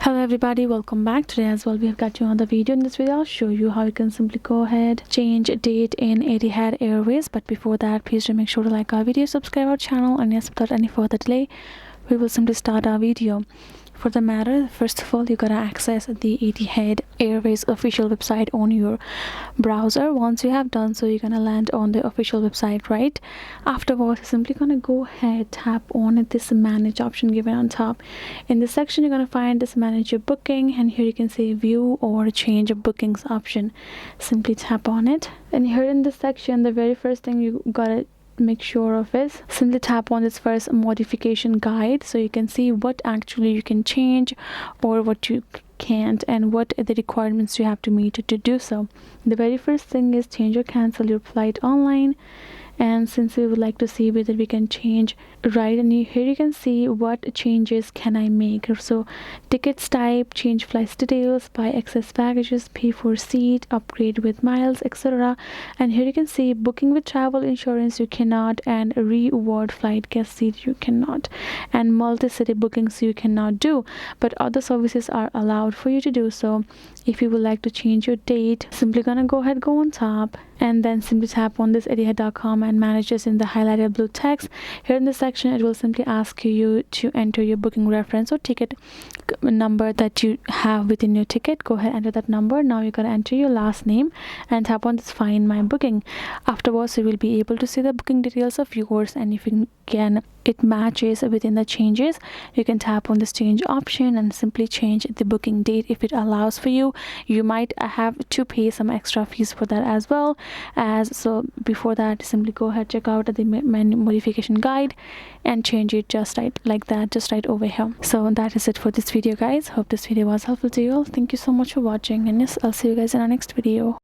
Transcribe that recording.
Hello everybody, welcome back. Today as well we have got you another video. In this video I'll show you how you can simply go ahead change date in Etihad Airways. But before that, please do make sure to like our video, subscribe our channel, and yes, without any further delay we will simply start our video. For the matter, first of all, you gotta access the Etihad Airways official website on your browser. Once you have done so, you're gonna land on the official website, right? Afterwards, you're simply gonna go ahead, tap on this manage option given on top. In this section, you're gonna find this manage your booking, and here you can say view or change your bookings option. Simply tap on it, and here in this section, the very first thing you gotta make sure of is simply tap on this first modification guide, so you can see what actually you can change or what you can't and what are the requirements you have to meet to do so. The very first thing is change or cancel your flight online, and since we would like to see whether we can change, right, and here you can see what changes can I make. So tickets type, change flight details, buy excess packages, pay for seat, upgrade with miles, etc. And here you can see booking with travel insurance you cannot, and reward flight guest seat you cannot, and multi-city bookings you cannot do, but other services are allowed for you to do so. If you would like to change your date, simply gonna go on top and then simply tap on this etihad.com and manage this in the highlighted blue text. Here in this section it will simply ask you to enter your booking reference or ticket number that you have within your ticket. Go ahead, enter that number. Now you're going to enter your last name and tap on this find my booking. Afterwards you will be able to see the booking details of yours, and if you can it matches within the changes, you can tap on this change option and simply change the booking date if it allows for you. You might have to pay some extra fees for that as well. So before that, simply go ahead, check out the modification guide and change it just right like that, just right over here. So that is it for this video, guys. Hope this video was helpful to you all. Thank you so much for watching, and yes, I'll see you guys in our next video.